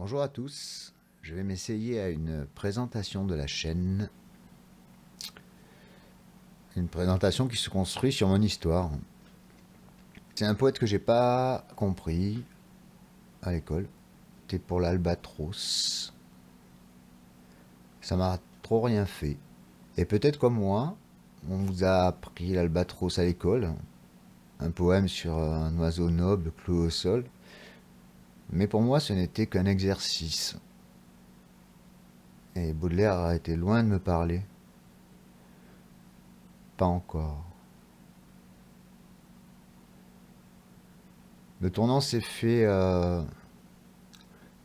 Bonjour à tous, je vais m'essayer à une présentation de la chaîne. Une présentation qui se construit sur mon histoire. C'est un poète que j'ai pas compris à l'école. C'était pour l'Albatros. Ça m'a trop rien fait. Et peut-être comme moi, on vous a appris l'Albatros à l'école. Un poème sur un oiseau noble cloué au sol. Mais pour moi, ce n'était qu'un exercice. Et Baudelaire a été loin de me parler. Pas encore. Le tournant s'est fait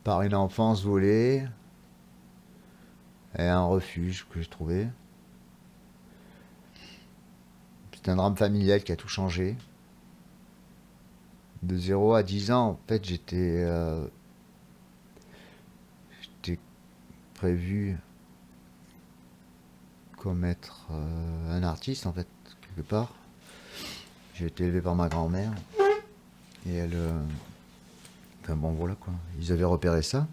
par une enfance volée et un refuge que j'ai trouvé. C'est un drame familial qui a tout changé. De 0 à 10 ans, en fait, j'étais prévu comme être un artiste, en fait, quelque part. J'ai été élevé par ma grand-mère. Et elle. Enfin bon, voilà quoi. Ils avaient repéré ça.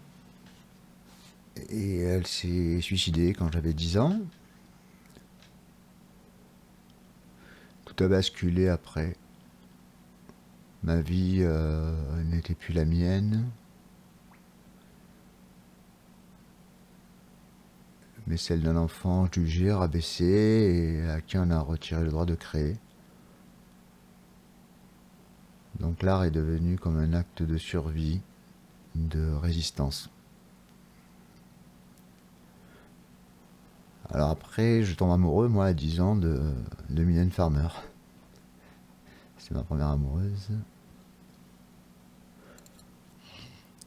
Et elle s'est suicidée quand j'avais 10 ans. Tout a basculé après. Ma vie n'était plus la mienne, mais celle d'un enfant jugé, rabaissé et à qui on a retiré le droit de créer. Donc l'art est devenu comme un acte de survie, de résistance. Alors après, je tombe amoureux, moi, à 10 ans, de Mylène Farmer. C'est ma première amoureuse.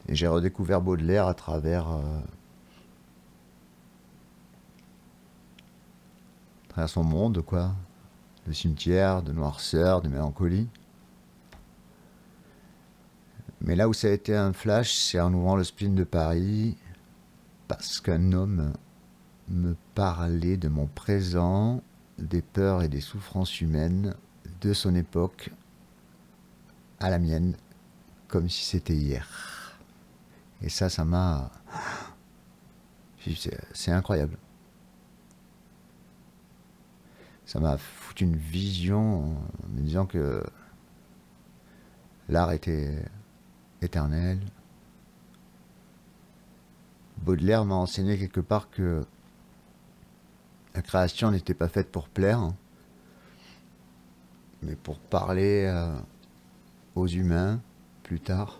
Et j'ai redécouvert Baudelaire à travers son monde, quoi. De cimetière, de noirceur, de mélancolie. Mais là où ça a été un flash, c'est en ouvrant le spleen de Paris, parce qu'un homme me parlait de mon présent, des peurs et des souffrances humaines de son époque à la mienne, comme si c'était hier. Et ça m'a... C'est incroyable. Ça m'a foutu une vision en me disant que l'art était éternel. Baudelaire m'a enseigné quelque part que la création n'était pas faite pour plaire, mais pour parler aux humains plus tard.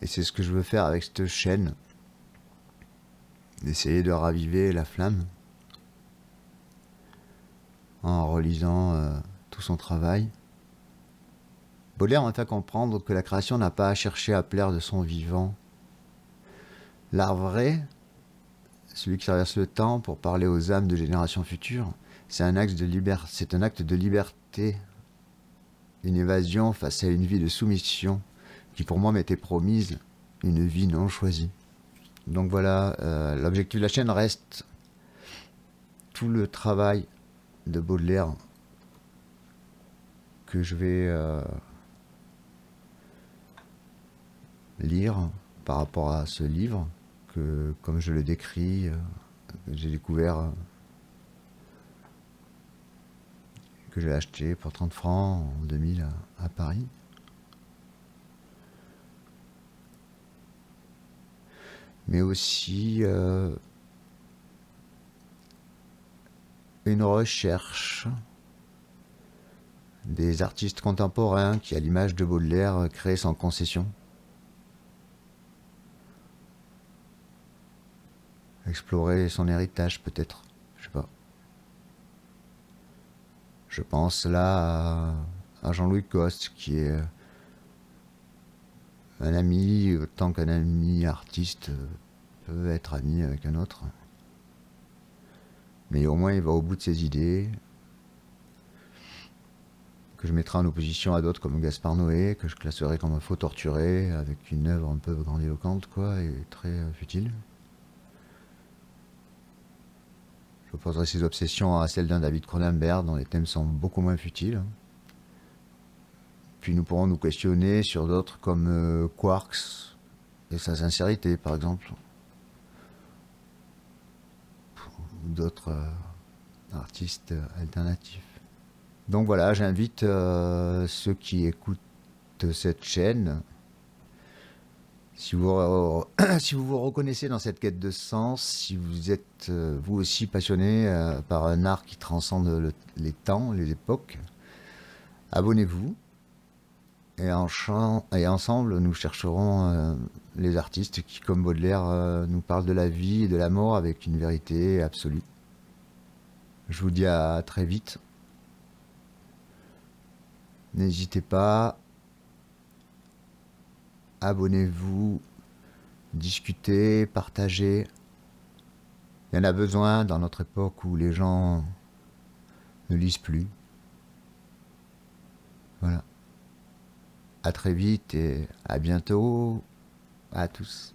Et c'est ce que je veux faire avec cette chaîne, d'essayer de raviver la flamme en relisant tout son travail. Baudelaire m'a fait comprendre que la création n'a pas à chercher à plaire de son vivant. L'art vrai, celui qui traverse le temps pour parler aux âmes de générations futures, c'est un acte de liberté, une évasion face à une vie de soumission qui pour moi m'était promise, une vie non choisie. Donc voilà, l'objectif de la chaîne reste tout le travail de Baudelaire que je vais lire par rapport à ce livre que, comme je le décris, j'ai découvert, que j'ai acheté pour 30 francs en 2000 à Paris. Mais aussi une recherche des artistes contemporains qui, à l'image de Baudelaire, créent sans concession. Explorer son héritage peut-être, je sais pas. Je pense là à Jean-Louis Coste, qui est un ami, autant qu'un ami artiste peut être ami avec un autre. Mais au moins il va au bout de ses idées, que je mettrai en opposition à d'autres comme Gaspard Noé, que je classerai comme un faux torturé, avec une œuvre un peu grandiloquente, quoi, et très futile. J'opposerai ses obsessions à celles d'un David Cronenberg, dont les thèmes sont beaucoup moins futiles. Puis nous pourrons nous questionner sur d'autres comme Quarks et sa sincérité, par exemple, ou d'autres artistes alternatifs. Donc voilà, j'invite ceux qui écoutent cette chaîne, si vous, si vous vous reconnaissez dans cette quête de sens, si vous êtes vous aussi passionné par un art qui transcende les temps, les époques, abonnez-vous et ensemble nous chercherons les artistes qui, comme Baudelaire, nous parlent de la vie et de la mort avec une vérité absolue. Je vous dis à très vite. N'hésitez pas, abonnez-vous, discutez, partagez. Il y en a besoin dans notre époque où les gens ne lisent plus. Voilà. À très vite et à bientôt à tous.